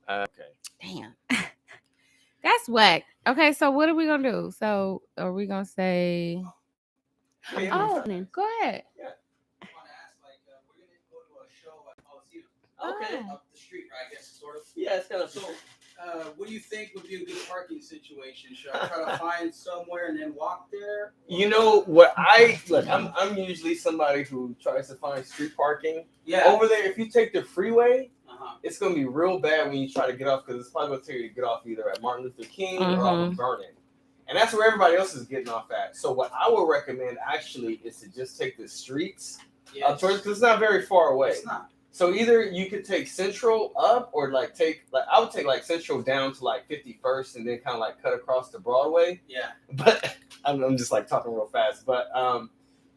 Okay. Damn. That's whack. Okay, so what are we gonna do? So are we gonna say? Yeah, yeah, Oh, Listening. go ahead. yeah. I want to ask, like, we're gonna go to a show at Coliseum Okay. Oh. up the street, right? I guess sort of. Yeah, it's kind of So, what do you think would be a good parking situation? Should I try to find somewhere and then walk there? You know what I look? I'm usually somebody who tries to find street parking. Yeah. Over there, if you take the freeway, Uh-huh. it's gonna be real bad when you try to get off because it's probably gonna tell you to get off either at Martin Luther King or off of Vernon, and that's where everybody else is getting off at. So what I would recommend actually is to just take the streets Yeah. up towards because it's not very far away. It's not. So either you could take Central up or I would take like Central down to like 51st and then kind of like cut across to Broadway. Yeah. But I'm just like talking real fast. But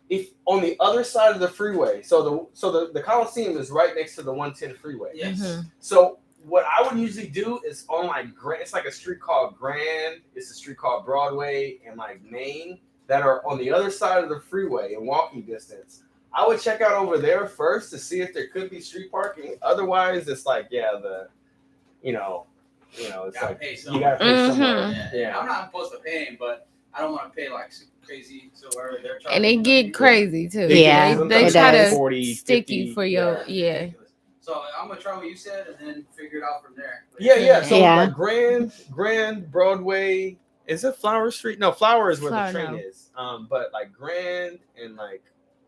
if on the other side of the freeway, so the Coliseum is right next to the 110 freeway. Yes. So what I would usually do is on like Grand, it's like a street called Grand, it's a street called Broadway and like Main that are on the other side of the freeway in walking distance. I would check out over there first to see if there could be street parking. Otherwise, it's like it's Gotta like pay you somewhere. gotta pay somewhere. Yeah. Yeah. I'm not opposed to paying, but I don't want to pay like super crazy. So wherever they're charging. And they get crazy too. Yeah, they it try does. to 40, stick 50, you for your yeah. So I'm gonna try what you said and then figure it out from there. Yeah. So Yeah. like Grand, Broadway. Is it Flower Street? No, Flower is where the train is. But like Grand and like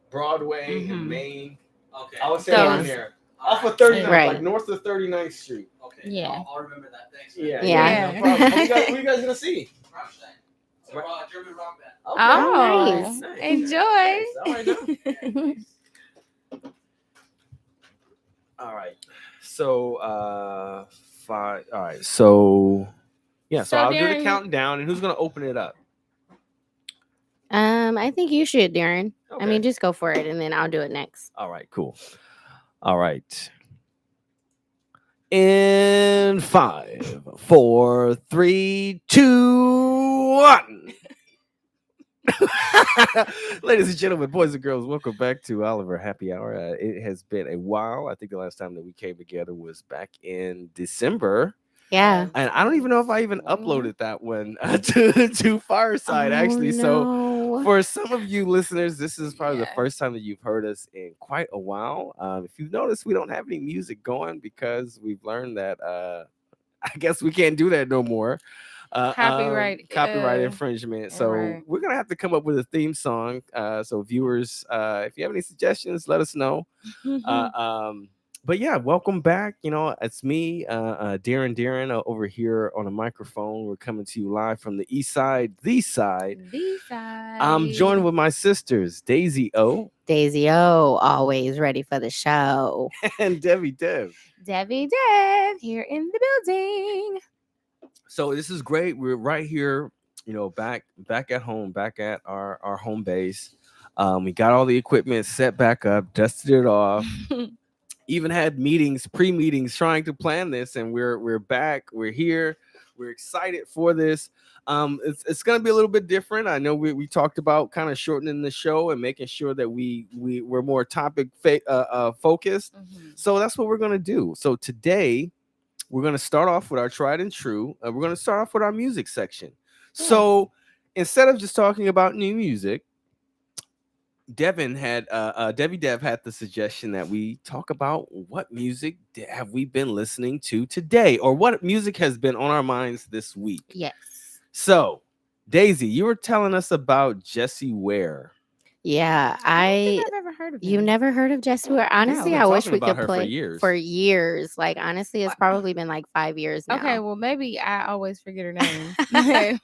Broadway and Main. Okay. I would say Those. around there. All Off right. of 39th, Right. like north of 39th Street. Okay. Yeah. I'll remember that. Thanks. Man. Yeah. Yeah. No problem. What are you guys gonna see? Rammstein. So German rock band. Oh, nice. enjoy. Nice. All right, now. Yeah, nice. All right. So five. All right. So yeah. So So I'll do the Darren- countdown, and who's gonna open it up? I think you should, Darren. Okay. I mean, just go for it, and then I'll do it next. All right. Cool. All right. In 5, 4, 3, 2, 1. Ladies and gentlemen, boys and girls, welcome back to Oliver Happy Hour. It has been a while. I think the last time that we came together was back in December. Yeah. And I don't even know if I even uploaded that one to Fireside, actually. So No. for some of you listeners, this is probably the Yeah. first time that you've heard us in quite a while. If you've noticed, we don't have any music going because we've learned that I guess we can't do that no more. Copyright, infringement. So right. we're gonna have to come up with a theme song. So viewers, if you have any suggestions, let us know. But yeah, welcome back. You know, it's me, Darren, over here on a microphone. We're coming to you live from the east side, the side. I'm joined with my sisters, Daisy O Daisy O, always ready for the show. and Debbie Dev. Debbie Dev here in the building. So this is great. We're right here, you know, back at home, back at our home base. We got all the equipment set back up, dusted it off. Even had pre-meetings trying to plan this, and we're back. We're here. We're excited for this. It's gonna be a little bit different. I know we talked about kind of shortening the show and making sure that we're more topic focused. So that's what we're gonna do. So today we're gonna start off with our tried and true. We're gonna start off with our music section. So instead of just talking about new music, Debbie Dev had the suggestion that we talk about what music have we been listening to today, or what music has been on our minds this week. Yes. So, Daisy, you were telling us about Jesse Ware. Yeah, I don't think I've ever heard of You him. never heard of Jessie Ware? Honestly, been I wish talking we about could her for play years. for years. Like honestly, it's probably been like 5 years now. Okay, well maybe I always forget her name.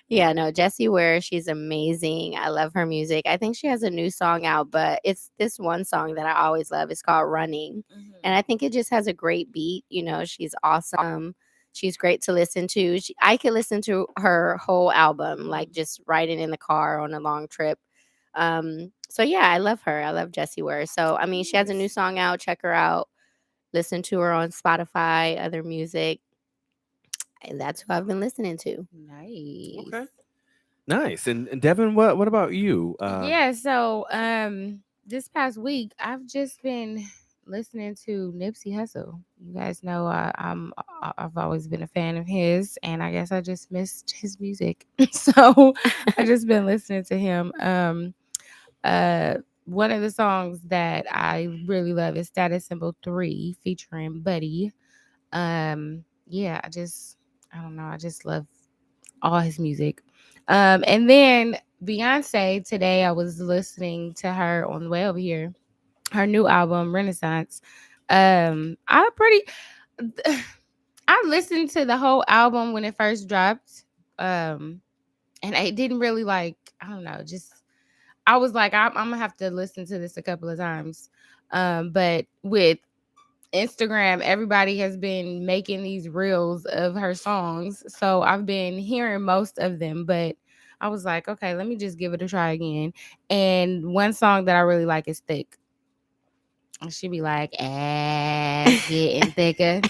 Yeah, no, Jessie Ware, she's amazing. I love her music. I think she has a new song out, but it's this one song that I always love. It's called Running. And I think it just has a great beat. You know, she's awesome. She's great to listen to. I could listen to her whole album, like just riding in the car on a long trip. So yeah, I love her. I love Jessie Ware. So I mean, she has a new song out. Check her out. Listen to her on Spotify, other music. And that's who I've been listening to. Nice. Okay, nice. And Devin, what about you? Yeah, so this past week I've just been listening to Nipsey Hussle. You guys know I've always been a fan of his, and I guess I just missed his music, so I just been listening to him. One of the songs that I really love is Status Symbol 3 featuring Buddy. Yeah, I don't know, I just love all his music. And then Beyonce, today I was listening to her on the way over here, her new album Renaissance. I pretty I listened to the whole album when it first dropped. And I didn't really like, I don't know, just I was like, I'm gonna have to listen to this a couple of times. But with Instagram, everybody has been making these reels of her songs. So I've been hearing most of them, but I was like, okay, let me just give it a try again. And one song that I really like is Thick. And she be like, ass getting thicker,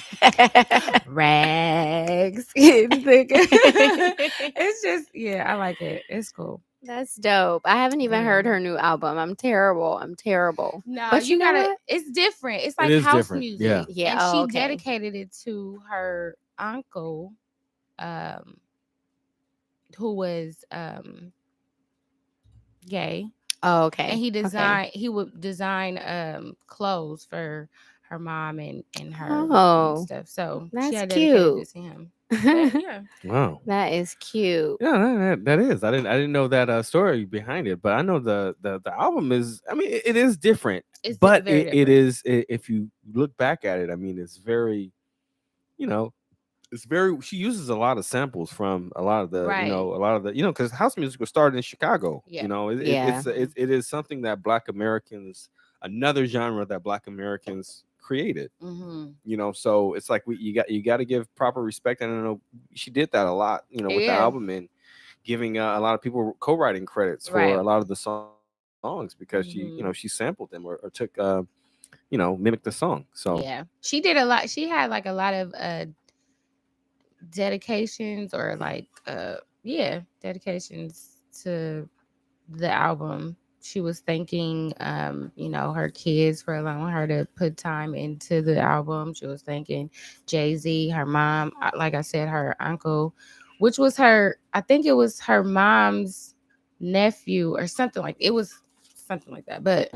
rags getting thicker. It's just, yeah, I like it. It's cool. That's dope. I haven't even Yeah. heard her new album. I'm terrible. I'm terrible. No, But you you know gotta. what? It's different. It's It like is house different, music. yeah. Yeah, and oh, she okay. dedicated it to her uncle, um, who was gay, Oh, and okay. he would design clothes for her mom and her and Oh, stuff. So she that's had dedicated cute. it to him. But yeah, Wow. That is cute. Yeah, that is. I didn't know that story behind it, but I know the album is. I mean, it is different, it's but very it different. is. If you look back at it, I mean, it's very. You know, it's very. She uses a lot of samples from a lot of the. Right. A lot of the. Because house music was started in Chicago. Yeah. Yeah. It is something that Black Americans, another genre that Black Americans created. Mm-hmm. So it's like you got to give proper respect. And I know she did that a lot. With the Yeah. album and giving a lot of people co-writing credits for Right. a lot of the songs because she Mm-hmm. sampled them or took mimicked the song. So Yeah, she did a lot. She had like a lot of dedications or like yeah, dedications to the album. She was thanking her kids for allowing her to put time into the album. She was thanking Jay-Z, her mom, like I said, her uncle, which was her, I think it was her mom's nephew or something like, it was something like that. But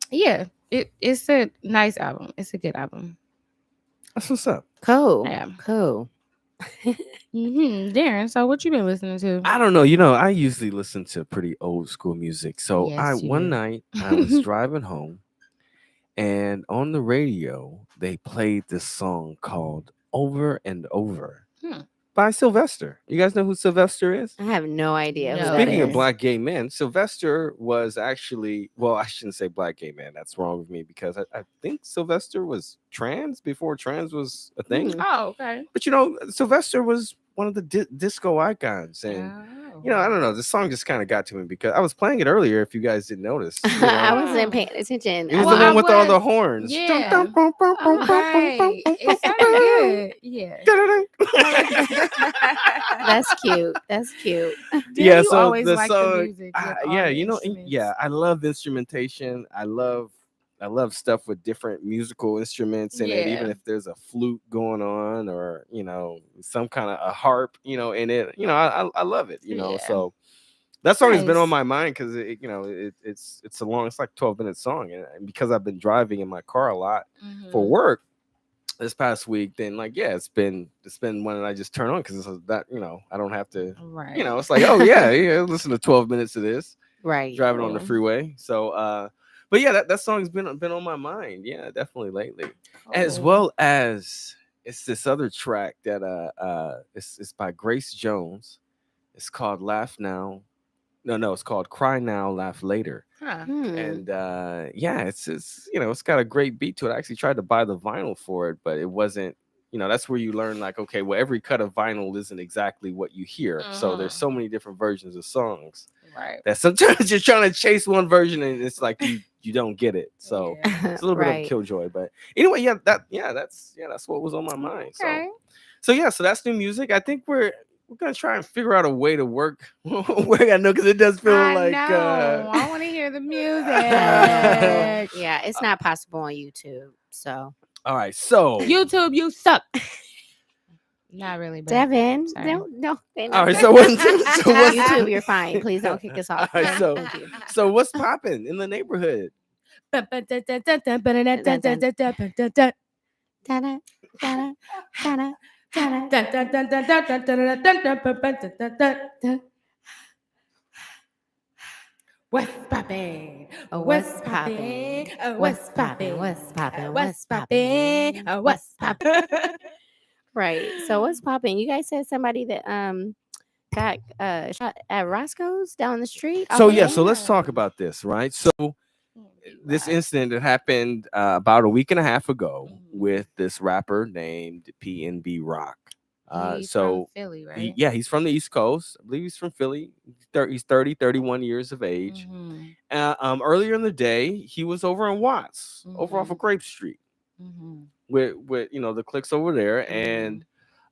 yeah, it's a nice album. It's a good album. that's what's up. Cool. Yeah. Cool. Darren, so what you been listening to? I don't know. I usually listen to pretty old school music. So Yes, you one do. night I was driving home, and on the radio they played this song called "Over and Over" Hmm. by Sylvester. You guys know who Sylvester is? I have no idea who No. that Speaking of is. black gay men, Sylvester was actually, well, I shouldn't say black gay man. That's wrong with me because I think Sylvester was trans before trans was a thing. Hmm. Oh, okay. But Sylvester was one of the disco icons. And, Oh. I don't know. The song just kind of got to me because I was playing it earlier, if you guys didn't notice. I wasn't paying attention. It was Well, the I one with all was. the horns. Yeah. Right. It sounded good. Yeah. That's cute. That's cute. Yeah, You so always the like song, the music. With all yeah, the and instruments. I love instrumentation. I love stuff with different musical instruments in it, even Yeah. if there's a flute going on or some kind of a harp, in it. I love it. Yeah. So that song has been on Nice. my mind because it's a long, it's like 12-minute song, and because I've been driving in my car a lot for Mhm. work this past week, then it's been one that I just turn on because that I don't have to Right. it's like, oh yeah, listen to 12 minutes of this Right. driving on the Cool. freeway. So but yeah, that song's been on my mind, yeah, definitely lately, as Cool. well as it's this other track that it's by Grace Jones. It's called Laugh Now. No, it's called Cry Now, Laugh Later. Huh. And yeah, it's got a great beat to it. I actually tried to buy the vinyl for it, but it wasn't. That's where you learn, like, okay, well, every cut of vinyl isn't exactly what you hear. So there's Mhm. so many different versions of songs Right. that sometimes you're trying to chase one version and it's like you don't get it. So Yeah. it's a little bit of a Right. killjoy. But anyway, that's what was on my mind. Okay. So that's new music. I think we're gonna try and figure out a way to work. I know because it does feel I like know. I want to hear the music. Yeah, it's not possible on YouTube. So All right, so YouTube, you suck. Not really, but Devin, sorry. no, they all not. right, so what? So what's YouTube, you're fine. Please don't kick us all off. right, Thank you. so what's popping in the neighborhood? Ta-da, ta-da, ta-da, ta-da, ta- What's poppin'? Oh, What's what's poppin'? poppin'? What's What's poppin'? poppin'? What's poppin'? What's What's poppin'? poppin'? What's What's poppin'? poppin'? Right. So what's poppin'? You guys said somebody that got shot at Roscoe's down the street off So of yeah, Main. so let's talk Damn. about this, right? So this Right. incident that happened about a week and a half ago Mhm. with this rapper named PNB Rock. He from So Philly, right? yeah, he's from the East Coast. I believe he's from Philly. He's 30, 31 years of age. Mhm. Earlier in the day, he was over in Watts, over off of Mhm. Grape Street, Mhm. with the clicks over there. And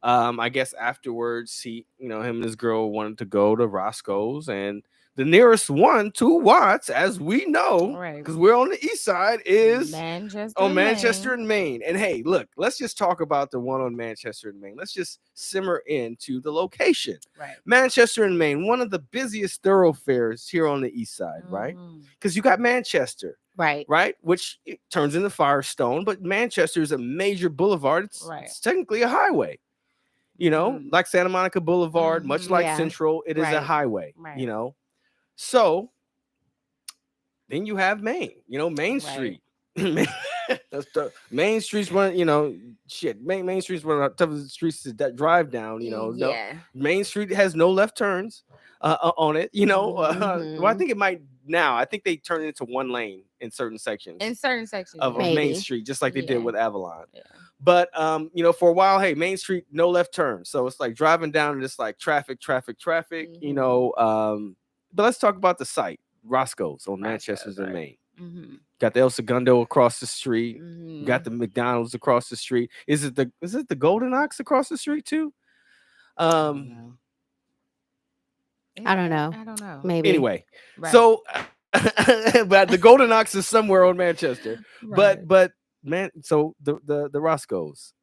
Mhm. I guess afterwards, him and his girl wanted to go to Roscoe's, and the nearest one to Watts, as we know, Right. because we're on the east side, is Manchester, on Manchester Maine. and Maine. And hey, look, let's just talk about the one on Manchester and Maine. Let's just simmer into the location. Right. Manchester and Maine, one of the busiest thoroughfares here on the east side, right? Mhm. Because you got Manchester, Right. right? Which it turns into Firestone, but Manchester is a major boulevard. Right. It's technically a highway. Mhm. Like Santa Monica Boulevard, much Mhm. like Yeah. Central, it is a Right. highway, Right. So then you have Main, Main Right. Street. That's the Main Street's one, shit. Main Street's one of the toughest streets to drive down. No, Yeah. Main Street has no left turns on it. Well, I Mhm. think it might now. I think they turn it into one lane in certain sections In certain sections, of yeah. Main Maybe. Street, just like they did Yeah. with Avalon. Yeah. But for a while, hey, Main Street, no left turn. So it's like driving down and it's like traffic. Mhm. But let's talk about the site, Roscoe's on Manchester's Roscoe's, and right. Main. Mhm. Got the El Segundo across the street. Got Mhm. the McDonald's across the street. Is it the Golden Ox across the street too? I don't Um. know. I don't know. I don't know. Maybe. Anyway, Right. so but the Golden Ox is somewhere on Manchester. Right. But man, so the Roscoe's,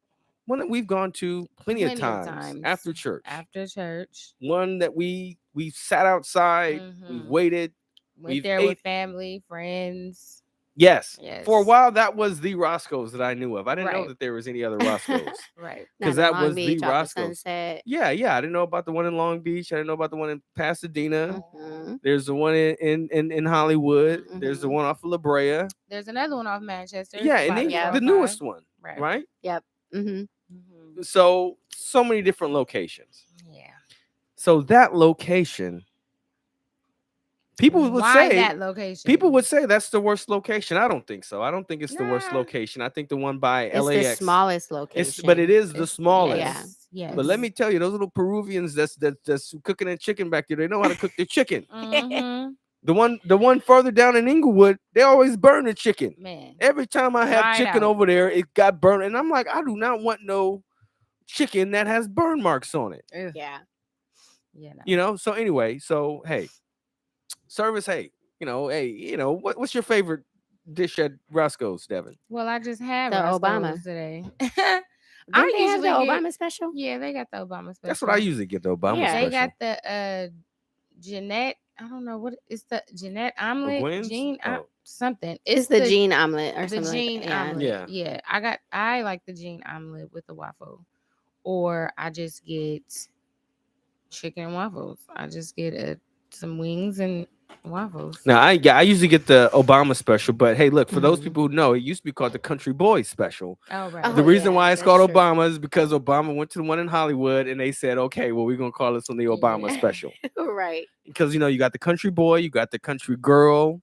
one that we've gone to plenty of Plenty of times times. after church. After church. One that we've sat outside, we've Mhm. waited, Went we've there ate. with family, friends. Yes. For a Yes. while, that was the Roscoe's that I knew of. I didn't know Right. that there was any other Roscoe's Right. because Not in that Long was the Beach off the Roscoe's. Sunset. Yeah. I didn't know about the one in Long Beach. I didn't know about the one in Pasadena. Mhm. There's the one in Hollywood. There's the Mhm. one off of La Brea. There's another one off Manchester. Yeah, and by then the Yep. the 405. newest one, Right. right? Yep. Mhm. Mhm. So many different locations. Yeah. So that location, people would Why say that location? people would say that's the worst location. I don't think so. I don't think it's the worst Nah. location. I think the one by It's the LAX. smallest location. But it is the It's smallest. Yeah. Yes. But let me tell you, those little Peruvians that's cooking their chicken back there, they know how to cook their chicken. Mhm. The one further down in Inglewood, they always burn the chicken. Man. Every time I have Dry it chicken out. over there, it got burned, and I'm like, I do not want no chicken that has burn marks on it. Ugh. Yeah. Yeah. No. So anyway, so hey, service, hey, what's your favorite dish at Roscoe's, Devin? Well, I just had The Roscoe's Obama. today. Didn't they have the usually get- Obama special? Yeah, they got the Obama special. That's what I usually get, the Obama Yeah. They special. got the Jeanette. I don't know what it's the Jeanette omelet. Gwen's? Jean Oh. something. It's the Jean omelet or the something Jean like that. omelet. Yeah. Yeah. I like the Jean omelet with the waffle. Or I just get chicken and waffles. I just get some wings and waffles. Now, I usually get the Obama special, but hey, look, for those Mhm. people who know, it used to be called the Country Boy special. Oh right. Oh, The reason yeah, why it's that's called true. Obama is because Obama went to the one in Hollywood and they said, okay, well, we're going to call this one the Obama Yeah. special. Right. Because, you got the Country Boy, you got the Country Girl,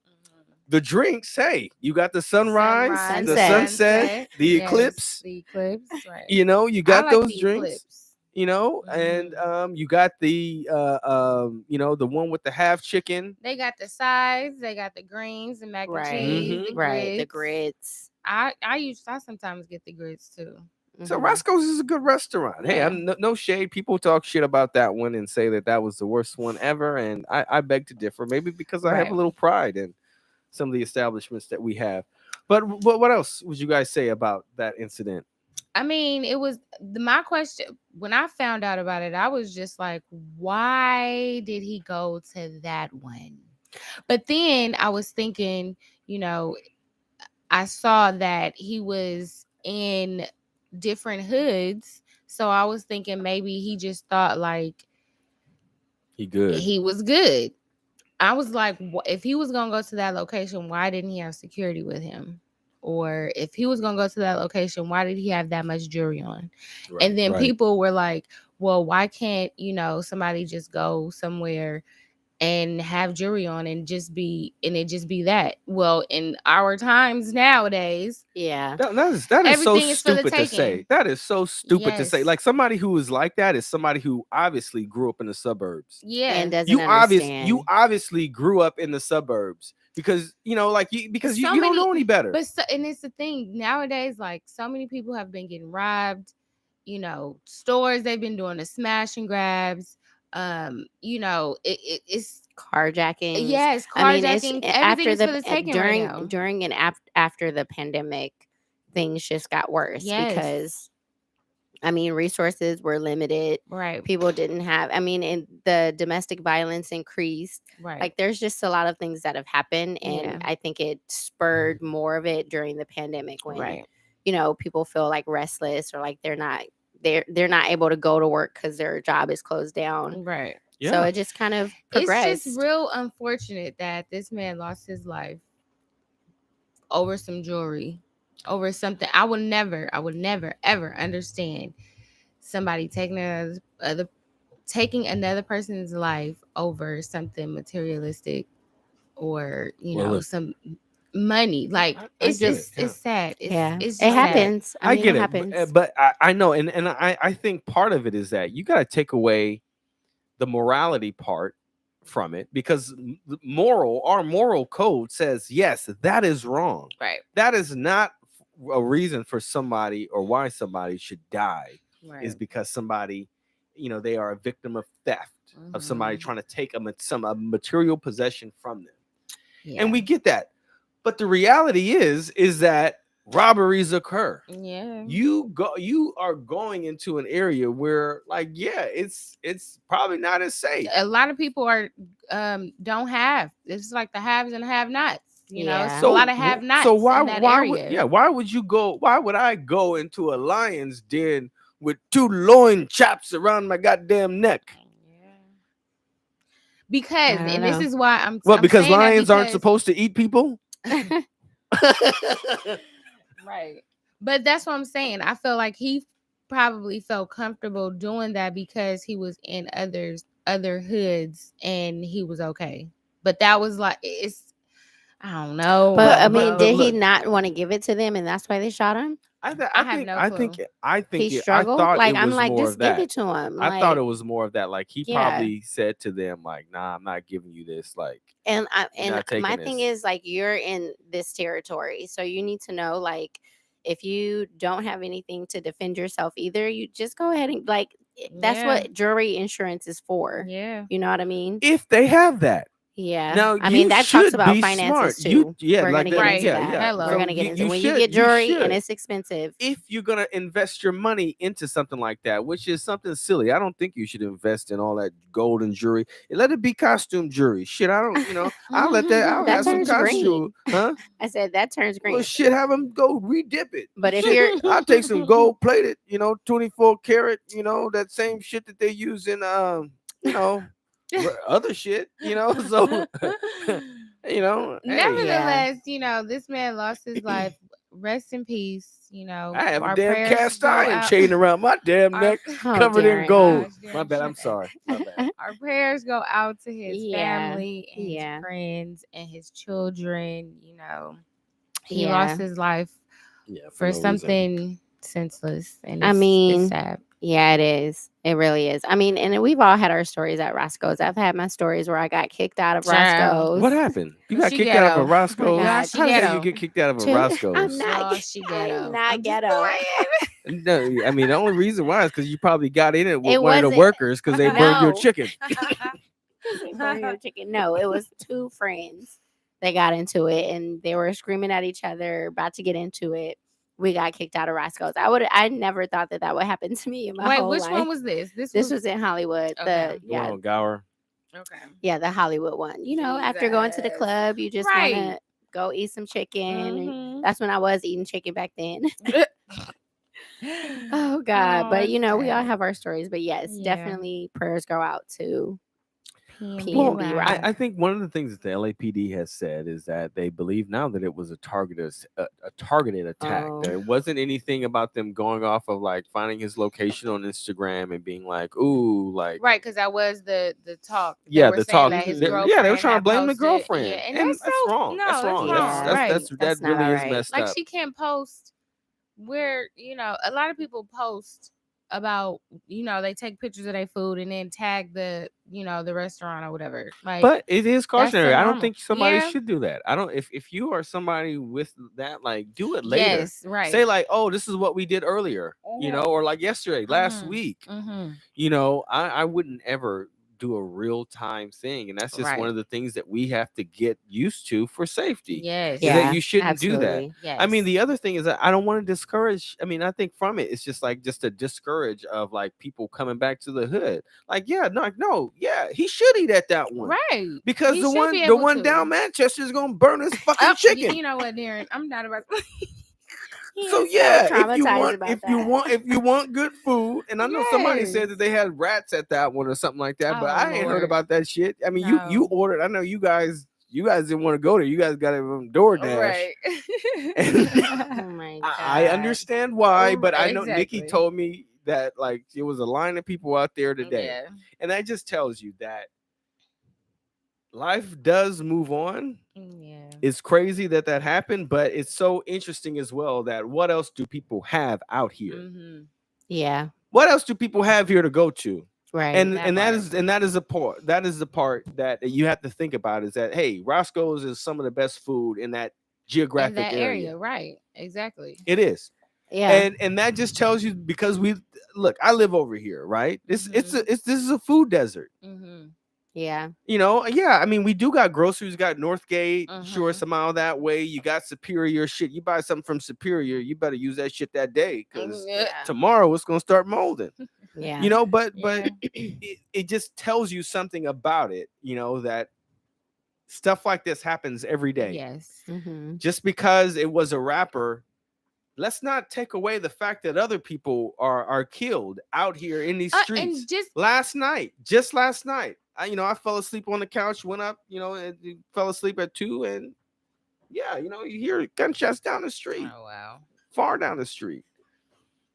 the drinks. Hey, you got the sunrise, the Sunset. sunset, the Yes, eclipse. The eclipse, right. You got I like those the drinks. eclipse. And you got the the one with the half chicken. They got the sides, they got the greens, the mac and Right. cheese, the Right. The grits. grits. I sometimes get the grits too. So Mhm. Roscoe's is a good restaurant. Hey, Yeah. I'm no shade. People talk shit about that one and say that was the worst one ever, and I beg to differ. Maybe because I have Right. a little pride in some of the establishments that we have. But what else would you guys say about that incident? I mean, it was my question when I found out about it. I was just like, why did he go to that one? But then I was thinking, you know, I saw that he was in different hoods. So I was thinking maybe he just thought like He good. he was good. I was like, if he was going to go to that location, why didn't he have security with him? Or if he was going to go to that location, why did he have that much jewelry on? Right, And then right. people were like, well, why can't, somebody just go somewhere and have jewelry on and it just be that? Well, in our times nowadays, Yeah. That is so everything is for the stupid to say. taking. That is so stupid to say. Yes. Like somebody who is like that is somebody who obviously grew up in the suburbs. Yeah. And doesn't You understand. obviously grew up in the suburbs because So you don't many- know any better. and it's the thing nowadays, like so many people have been getting robbed, stores, they've been doing the smash and grabs. It's Carjackings. yes, I mean, it's carjacking, everything after is for the the taking right during now. during and after the pandemic, things just got worse Yes. because I mean, resources were limited. Right. People didn't have, I mean, and the domestic violence increased. Right. Like, there's just a lot of things that have happened. And Yeah. I think it spurred more of it during the pandemic when, Right. People feel like restless or like they're not able to go to work because their job is closed down. Right. So it just kind of It's progressed. just real unfortunate that this man lost his life over some jewelry, over something. I would never ever understand somebody taking another person's life over something materialistic or Well, look, some money. Like I it's get just it, yeah. it's sad. Yeah, It's it just sad. happens. I mean, get it it, happens. but I know, and I think part of it is that you got to take away the morality part from it because our moral code says yes, that is wrong. Right. That is not a reason for somebody or why somebody should die. Right. Is because somebody, they are a victim of theft, of somebody Mhm. trying to take a material possession from them. Yeah. And we get that. But the reality is that robberies occur. Yeah. You are going into an area where, like, yeah, it's probably not as safe. A lot of people are don't have. It's like the haves and have-nots. Yeah. It's a lot of have-nots. So in that area. why would I go into a lion's den with 2 loin chaps around my goddamn neck? Because, I don't and this know. is why I'm Well, I'm because saying that lions aren't because- supposed to eat people. Right. But that's what I'm saying. I feel like he probably felt comfortable doing that because he was in other hoods and he was okay. But that was like I don't know. But I But- mean, but did he look. not want to give it to them, and that's why they shot him? I have no clue. He I struggled. thought Like, it I'm was like, more just of give that. it to him. I thought it was more of that. Like he Yeah. probably said to them, like, "Nah, I'm not giving you this." Like, And You're not taking my thing this. is, like, you're in this territory, so you need to know, like, if you don't have anything to defend yourself either, you just go ahead and, like, that's Yeah. what jury insurance is for. Yeah. You know what I mean? if they have that, Yeah. now I mean, you that should talks about be finances smart. too. We're Like gonna get that. Right. into Yeah, that. yeah. Hello. We're So gonna get into you when should- you get jury and should. it's expensive. If you're gonna invest your money into something like that, which is something silly, I don't think you should invest in all that gold and jewelry. Let it be costume jewelry. Shit, I don't. I'll let that. I'll That have some turns costume. green. Huh? I said that turns green. Well, shit, have them go redip it. But if Shit, you're I'll take some gold plated, 24 karat, that same shit that they use in other shit, so hey. Nevertheless, this man lost his life. Rest in peace. I have a our damn prayers cast go iron out- chain around my damn our- neck, Oh, covered in Darren. gold. Gosh, My Darren, bad. I'm shut sorry. My bad. Our prayers go out to his Yeah, family and yeah. his friends and his children. He Yeah. lost his life Yeah, for no reason. something senseless, and I mean, it's sad. Yeah, it is. It really is. I mean, and we've all had our stories at Roscoe's. I've had my stories where I got kicked out of Child. Roscoe's. What happened? You got She kicked out of ghetto. a Roscoe's. God. How She the hell ghetto. you get kicked out of a Chill. Roscoe's? I'm not. Oh, she ghetto. I'm not I'm just ghetto. playing. No, I mean the only reason why is because you probably got in it with It one of the wasn't- workers because they burned your No. chicken. They burned your chicken. No, it was two friends they got into it and they were screaming at each other, about to get into it. We got kicked out of Roscoe's. I never thought that that would happen to me in my Wait, whole which one life. was this? This was in Hollywood. Okay. The The one on Gower. Okay. yeah, the Hollywood one. You know, after going to the Jesus. club, you just want Right. to go eat some chicken. And Mhm. that's when I was eating chicken back then. Oh God. But that's you know, we all sad. have our stories. But yes, Yeah. definitely prayers go out to Well, PNB PNB Rock. Rock. I think one of the things that the LAPD has said is that they believe now that it was a targeted attack. Oh. That it wasn't anything about them going off of like finding his location on Instagram and being like, "Ooh, like Right, because that was the talk. They yeah, were the saying talk." that his Yeah, they were girlfriend trying to had blame the posted. Yeah, girlfriend, and and that's that's so wrong. That's no, that's wrong. not Yeah. right. That That's not really all is right. messed Like up. she can't post where a lot of people post about they take pictures of their food and then tag the restaurant or whatever. Like But it is that's so cautionary. I don't normal. think somebody Yeah. should do that. I don't. If you are somebody with that, like, do it later. Yes. Right. Say like, "Oh, this is what we did earlier," or like yesterday, last week. Mm-hmm. I wouldn't ever do a real time thing, and that's just one Right. of the things that we have to get used to for safety. Yes. Is that Yeah, you shouldn't do that. absolutely. Yes. I mean, the other thing is that I don't want to discourage. I mean, I think from it, it's just like just to discourage of like people coming back to the hood. Like, yeah, no, yeah, he should eat at that one Right. because He the should be one able to. down Manchester is gonna burn his fucking chicken. You know what, Darren? I'm not about. He So is so yeah, traumatized about that. if you want good food, and I know somebody Yes. said that they had rats at that one or something like that, but Oh I ain't heard Lord. about that shit. I mean, you No. ordered. I know you guys didn't want to go there. You guys got it from DoorDash. Right. And Oh my I God. understand why, but I know Nikki Exactly. told me that like there was a line of people out there today, Yeah. and that just tells you that life does move on. Yeah. It's crazy that happened, but it's so interesting as well that what else do people have out here? Mm-hmm. Yeah. What else do people have here to go to? Right. And That that is the part that you have to think about is that hey, Roscoe's is some of the best food in that In geographic that area. area, right? Exactly. It is. Yeah. And that just tells you because we look, I live over here, right? Mhm. This is a food desert. Mm-hmm. Yeah. Yeah, I mean, we do got groceries, got Northgate, sure, Mhm. it's a mile that way. You got Superior shit. You buy something from Superior, you better use that shit that day because Yeah. tomorrow it's gonna start molding. Yeah. But Yeah. it just tells you something about it, that stuff like this happens every day. Yes. Mm-hmm. Just because it was a rapper, let's not take away the fact that other people are killed out here in these streets. And just Just last night, I fell asleep on the couch, went up, and fell asleep at 2, and yeah, you hear gunshots down the street, oh wow. far down the street.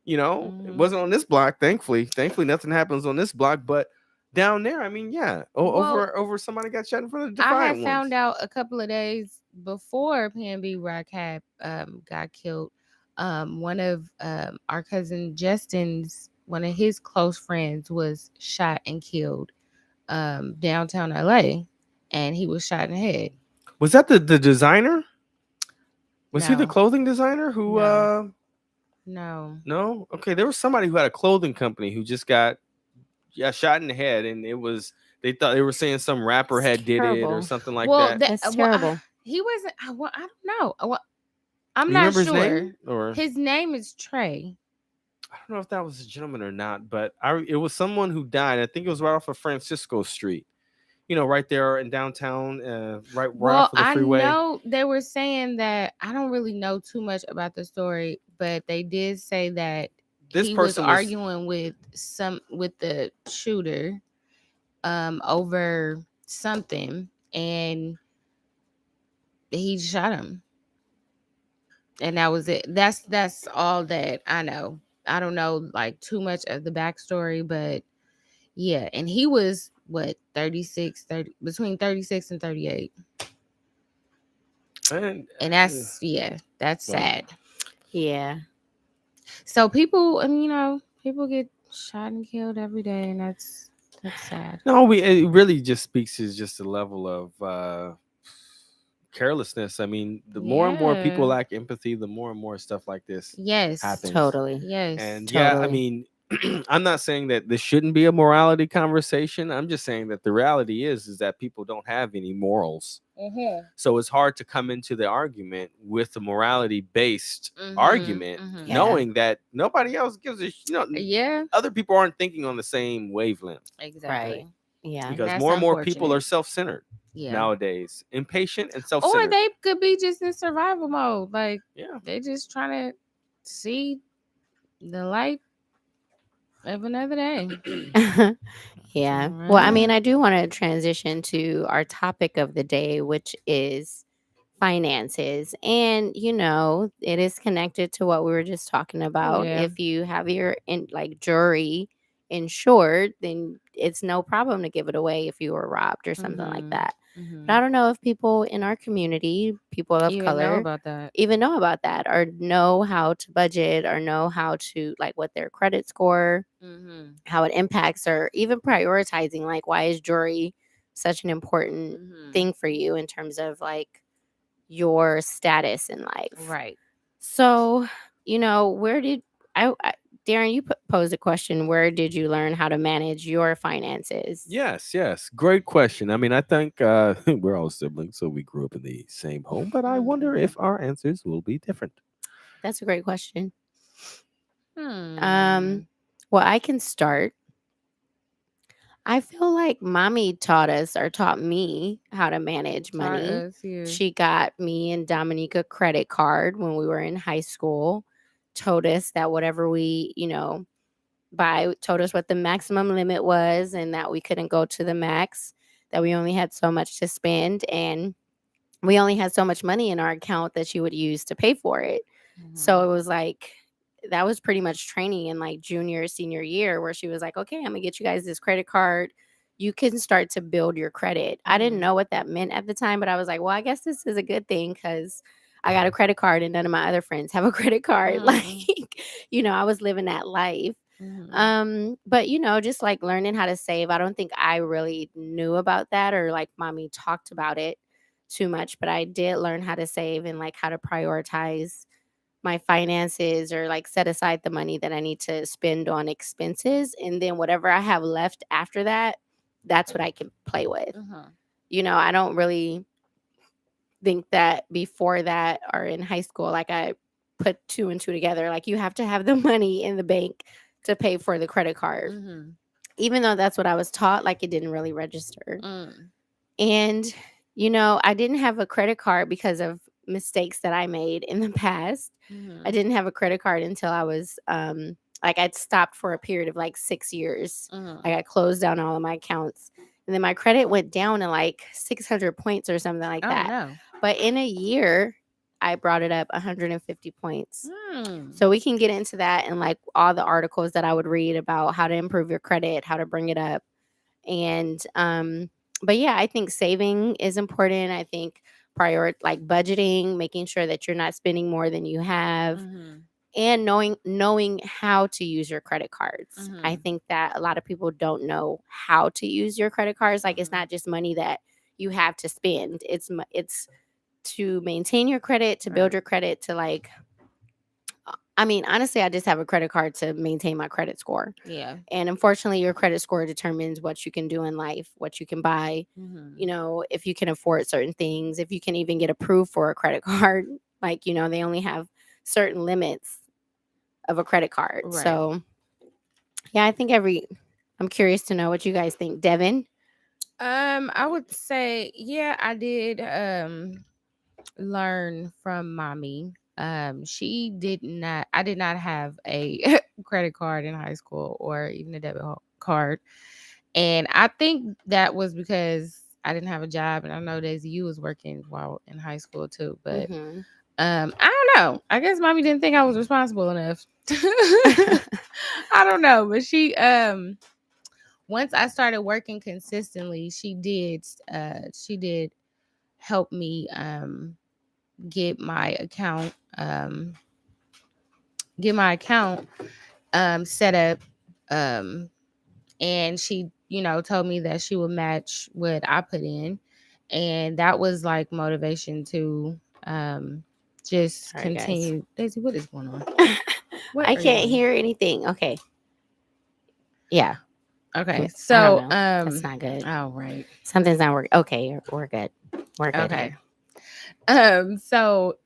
It Mhm. wasn't on this block, thankfully. Thankfully, nothing happens on this block, but down there, I mean, yeah, Well, over somebody got shot in front of the I had Defiant found ones. out a couple of days before PNB Rock had got killed. One of our cousin Justin's one of his close friends was shot and killed downtown LA, and he was shot in the head. Was that the designer? Was he the No, clothing designer who no, no. No? Okay, there was somebody who had a clothing company who just got shot in the head, and they thought they were saying some rapper It's had did it or terrible. something like Well, that. That's terrible. he wasn't. I don't know. I'm You not remember his sure. name? Or His name is Trey. I don't know if that was a gentleman or not, but it was someone who died. I think it was right off of Francisco Street. Right there in downtown, right Well, off of the I freeway. know they were saying that I don't really know too much about the story, but they did say that This he was person was arguing with the shooter over something, and he shot him. And that was it. That's all that I know. I don't know like too much of the backstory, but yeah, and he was what 36, 30 between 36 and 38. and And that's well, sad. Yeah. So people, and people get shot and killed every day, and that's sad. no, it really just speaks to just the level of carelessness. I mean, the more and more people Yeah. lack empathy, the more and more stuff like this Yes. happens. Totally. Yes. And yeah, I Totally. mean, I'm not saying that this shouldn't be a morality conversation. I'm just saying that the reality is that people don't have any morals. Mm-hmm. So it's hard to come into the argument with a morality based Mm-hmm. argument, Mm-hmm. Yeah. knowing that nobody else gives a Yeah, other people aren't thinking on the same wavelength, Right. exactly. Yeah. And because that's more and more people are unfortunate. self-centered Yeah. nowadays, impatient and Or self-centered. they could be just in survival mode. Like Yeah. they just trying to see the light of another day. Yeah. Well, I mean, Right. I do want to transition to our topic of the day, which is finances. And, it is connected to what we were just talking about. Yeah. If you have your jury insured, then it's no problem to give it away if you were robbed or something like Mm-hmm. that. But Mm-hmm. I don't know if people in our community, people of Even know color, about that. even know about that or know how to budget or know how to like what their credit score, Mm-hmm. how it impacts, or even prioritizing like why is jewelry such an important Mm-hmm. thing for you in terms of like your status in life. Right. So, where did I Darren, you posed a question, where did you learn how to manage your finances? Yes, yes. Great question. I mean, I think we're all siblings, so we grew up in the same home, but I wonder Mm-hmm. if our answers will be different. That's a great question. Hmm. um well, I can start. I feel like mommy taught us or taught me how to manage Taught money. us, yeah. She got me and Dominique a credit card when we were in high school, told us that whatever we, buy, told us what the maximum limit was and that we couldn't go to the max, that we only had so much to spend. And we only had so much money in our account that she would use to pay for it. So Mm-hmm. it was like that was pretty much training in like junior, senior year where she was like, okay, I'm gonna get you guys this credit card. You can start to build your credit. I didn't Mm-hmm. know what that meant at the time, but I was like, well, I guess this is a good thing because I got a credit card and none of my other friends have a credit card. Like, Mm-hmm. I was living that life. Mm-hmm. But just like learning how to save, I don't think I really knew about that or like mommy talked about it too much, but I did learn how to save and like how to prioritize my finances or like set aside the money that I need to spend on expenses. And then whatever I have left after that, that's what I can play with. Mm-hmm. I don't really think that before that or in high school, like I put two and two together. Like you have to have the money in the bank to pay for the credit card. Mm-hmm. Even though that's what I was taught, like it didn't really register. Mm. And, I didn't have a credit card because of mistakes that I made in the past. I Mm-hmm. didn't have a credit card until I was like I'd stopped for a period of like 6 years. Mm-hmm. Like I closed down all of my accounts. And then my credit went down to like 600 points or something like Oh that. no. But in a year, I brought it up 150 points. Mm. So we can get into that and like all the articles that I would read about how to improve your credit, how to bring it up. And but yeah, I think saving is important. I think like budgeting, making sure that you're not spending more than you have, Mm-hmm. and knowing how to use your credit cards. I Mm-hmm. think that a lot of people don't know how to use your credit cards. Like it's Mm-hmm. not just money that you have to spend. It's to maintain your credit, to build Right. your credit, to like I mean, honestly, I just have a credit card to maintain my credit score. Yeah. And unfortunately, your credit score determines what you can do in life, what you can buy, Mm-hmm. if you can afford certain things, if you can even get approved for a credit card. Like, they only have certain limits of a credit card. Right. So, yeah, I'm curious to know what you guys think. Devin? I would say, yeah, I did learn from mommy. She did not I did not have a credit card in high school or even a card. And I think that was because I didn't have a job, and I know Daisy you was working while in high school too, but Mm-hmm. I don't know. I guess mommy didn't think I was responsible enough. I don't know, but she once I started working consistently, she did help me get my account get my account set up, um and she told me that she would match what I put in, and that was like motivation to just Sorry, guys. continue. Daisy, what is going on? What I are you can't doing? hear anything. Okay. Yeah, Okay. I don't So, know. That's not good. oh, right. Something's not working. Okay, we're good. We're good. Okay. Hey. So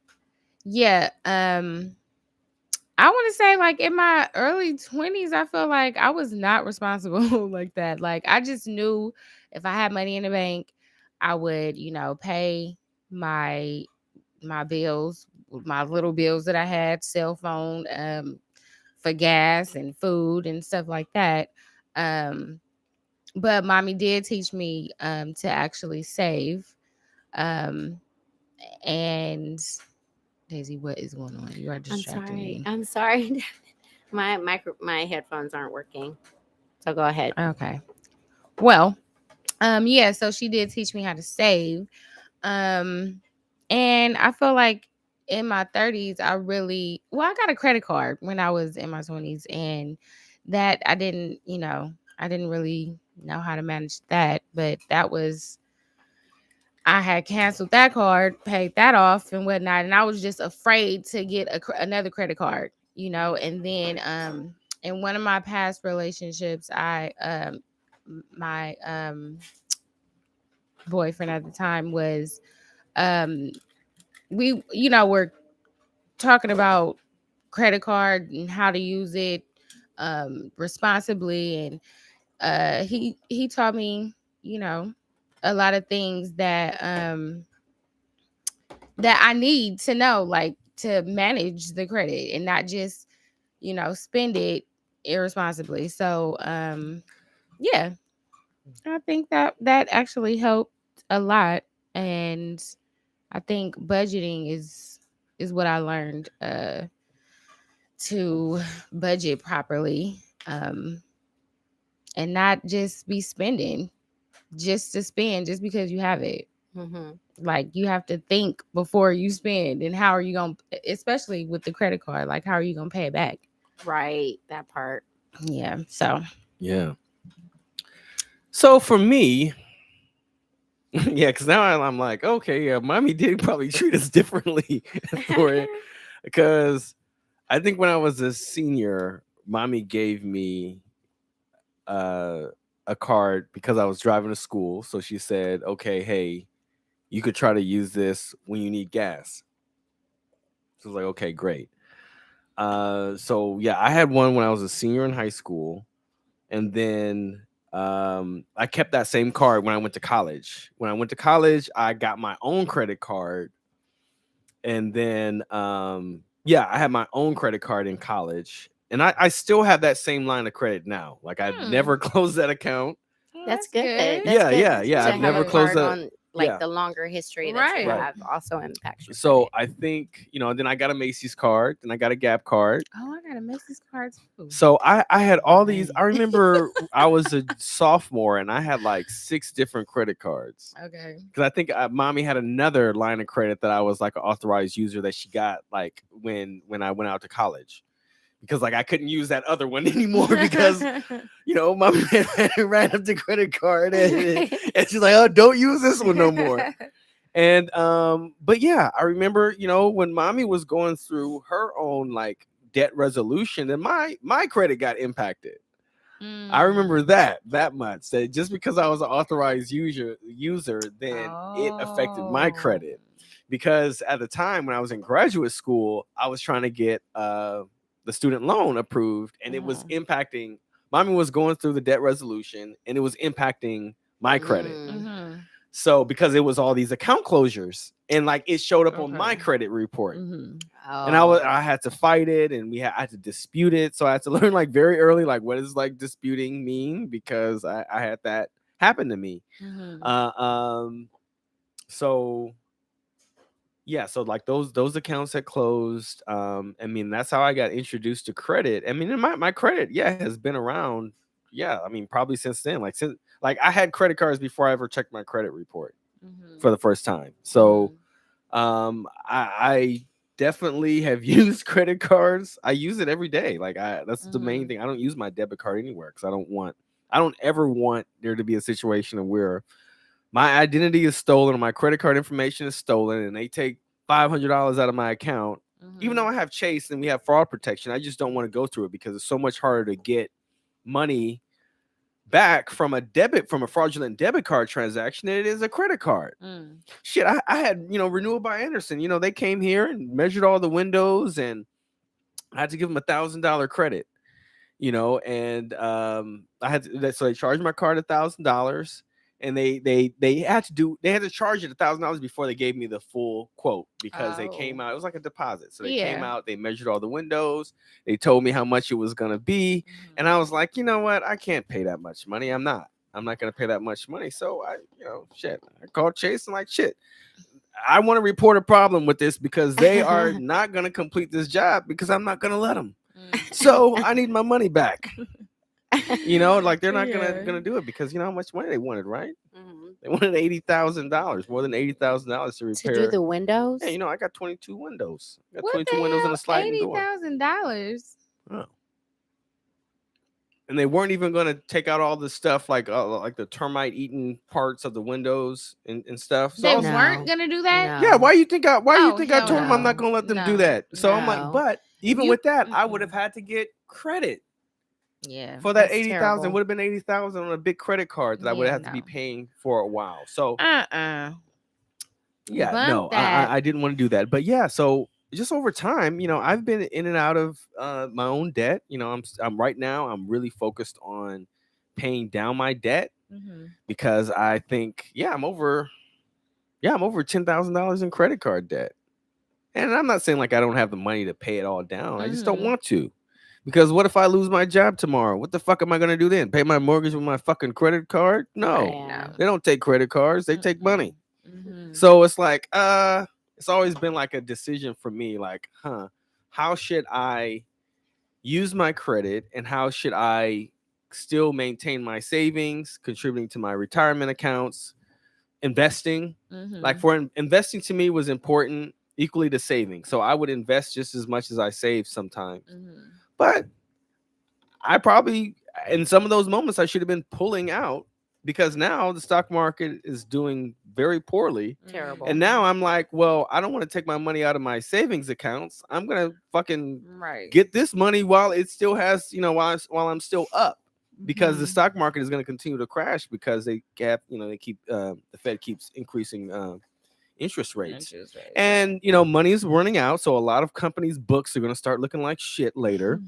yeah, I want to say like in my early 20s, I feel like I was not responsible like that. Like I just knew if I had money in the bank, I would, pay my bills, my little bills that I had, cell phone, for gas and food and stuff like that. Um, but mommy did teach me to actually save. Um, and Daisy, what is going on? You are I'm distracting sorry. me. I'm sorry. My headphones aren't working. So go ahead. Okay. Well, yeah, so she did teach me how to save. Um, and I feel like in my 30s, I got a credit card when I was in my 20s, and that I didn't really know how to manage that, but I had canceled that card, paid that off and whatnot, and I was just afraid to get another credit card, and then in one of my past relationships, my boyfriend at the time was we were talking about credit card and how to use it responsibly, and he taught me, you know, a lot of things that I need to know, like to manage the credit and not just, spend it irresponsibly. So, yeah, I think that actually helped a lot, and I think budgeting is what I learned to budget properly, um, and not just be spending just to spend just because you have it. Mm-hmm. Like you have to think before you spend, and how are you going to, especially with the credit card, like how are you going to pay it back? Right, that part. Yeah. So, Yeah. So for me, yeah, because now I'm like, okay, yeah, mommy did probably treat us differently for it. Because I think when I was a senior, mommy gave me uh, a card because I was driving to school. So she said, okay, hey, you could try to use this when you need gas. So I was like, okay, great. So yeah, I had one when I was a senior in high school, and then I kept that same card when I went to college. When I went to college, I got my own credit card, and then yeah, I had my own credit card in college, and I still have that same line of credit now. Like I hmm. never closed that account. Well, That's that's good. good. That's Yeah, good yeah, That's yeah. to I've have a never good. closed card that. on like Yeah, the longer history that you Right. right. have also impacts your So credit. I think, then I got a Macy's card, then I got a Gap card. Oh, I got a Macy's card too. So I had all these. I Right. remember I was a sophomore and I had like 6 different credit cards Okay. because I think mommy had another line of credit that I was like an authorized user that she got like when I went out to college, because like I couldn't use that other one anymore because mommy ran up the credit card and she's like, oh, don't use this one no more. And but yeah, I remember, when mommy was going through her own like debt resolution, and my credit got impacted. I remember Mm. that much. That just because I was an authorized user, then it affected my Oh. credit. Because at the time when I was in graduate school, I was trying to get the student loan approved, and it was Mhm. impacting. Mommy was going through the debt resolution, and it was impacting my credit. Mm. Mhm. So because it was all these account closures, and like it showed up on my Okay. credit report, Mhm. and Oh. I had to fight it, and I had to dispute it. So I had to learn like very early, like what does like disputing mean, because I had that happen to me. Mhm. Uh, um, so yeah, so like those accounts had closed. I mean that's how I got introduced to credit. I mean, and my credit, yeah, has been around. Yeah, I mean probably since then. Since like I had credit cards before I ever checked my credit report Mhm. for the first time. So Mhm. I definitely have used credit cards. I use it every day. Like that's the main Mhm. thing. I don't use my debit card anywhere because I don't ever want there to be a situation of where my identity is stolen or my credit card information is stolen and they take $500 out of my account. Even though Mhm. I have Chase and we have fraud protection, I just don't want to go through it because it's so much harder to get money back from a fraudulent debit card transaction than it is a credit card. Mm. Shit, I had, Renewal by Anderson. They came here and measured all the windows, and I had to give them $1,000 credit. And I had to, so they charged my card $1,000, and they had to charge it $1,000 before they gave me the full quote, because they came Oh. out, it was like a deposit. So they came Yeah. out, they measured all the windows, they told me how much it was gonna be, and I was like, you know what, I can't pay that much money. I'm not gonna pay that much money. So shit, I called Chase and like, shit, I want to report a problem with this because they are not gonna complete this job because I'm not gonna let them. So I need my money back. Like they're not gonna do it because you know how much money they wanted, right? Mhm. They wanted $80,000, more than $80,000 to To repair. do the windows. Hey, I got 22 windows. I got What 22 the windows and hell? a sliding door. $80,000. Oh. And they weren't even gonna take out all the stuff like the termite eaten parts of the windows and stuff. So They I was, weren't No. gonna do that. yeah, No. why you think I Oh, hell told them I'm not no. gonna let them do No. that? So I'm like, No. but even You- with that, I would mm-mm. have had to get credit. Yeah. For that That's 80,000, terrible. would have been 80,000 on a big credit card that I would Yeah, have to be no. paying for a while. So yeah, Bump no, that. I didn't want to do that. But yeah, so just over time, I've been in and out of my own debt. I'm right now, I'm really focused on paying down my debt because I think, I'm over $10,000 in credit card debt. And I'm not saying like I don't have the money to pay it all down. I just don't want to. Because what if I lose my job tomorrow? What the fuck am I gonna do then? Pay my mortgage with my fucking credit card? No. Yeah. They don't take credit cards, they take money. Mm-hmm. So it's like, it's always been like a decision for me, like, how should I use my credit and how should I still maintain my savings, contributing to my retirement accounts, investing. Like investing to me was important equally to saving. So I would invest just as much as I save sometimes. But I probably, in some of those moments, I should have been pulling out because now the stock market is doing very poorly. Terrible. And now I'm like, well, I don't want to take my money out of my savings accounts. I'm going to fucking Right. get this money while it still has, while I'm still up. Because the stock market is going to continue to crash because they keep the Fed keeps increasing interest rates. And money is running out, so a lot of companies' books are going to start looking like shit later,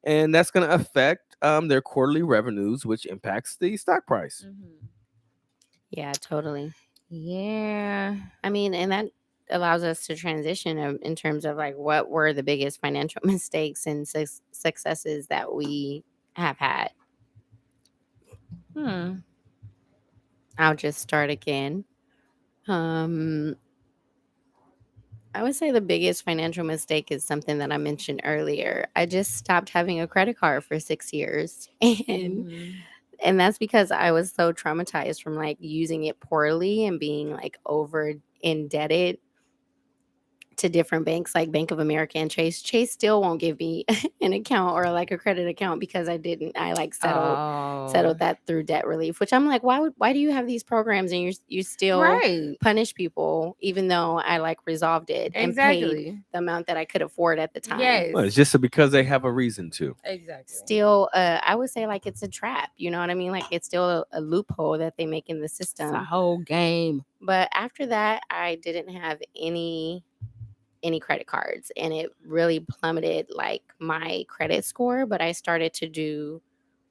and that's going to affect their quarterly revenues, which impacts the stock price. Yeah, totally. Yeah. I mean, and that allows us to transition in terms of like what were the biggest financial mistakes and successes that we have had. I'll just start again. I would say the biggest financial mistake is something that I mentioned earlier. I just stopped having a credit card for 6 years. And that's because I was so traumatized from like using it poorly and being like over indebted to different banks like Bank of America and Chase. Chase still won't give me an account or like a credit account because I like settled that through debt relief, which I'm like, why do you have these programs and you still Right. punish people even though I like resolved it and paid Exactly. the amount that I could afford at the time. Yes. Well, it's just because they have a reason to. Exactly. Still, I would say like it's a trap. You know what I mean? Like it's still a loophole that they make in the system. It's a whole game. But after that, I didn't have any credit cards, and it really plummeted like my credit score. But I started to do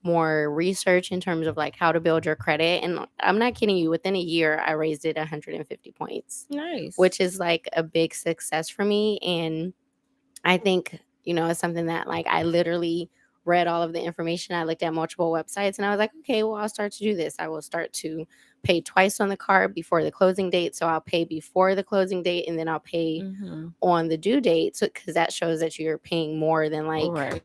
more research in terms of like how to build your credit, and I'm not kidding you, within a year I raised it 150 points. Nice. Which is like a big success for me. And I think it's something that like I literally read all of the information. I looked at multiple websites and I was like, okay, well, I'll start to do this. I will start to pay twice on the card before the closing date. So I'll pay before the closing date and then I'll pay on the due date. So because that shows that you're paying more than like right.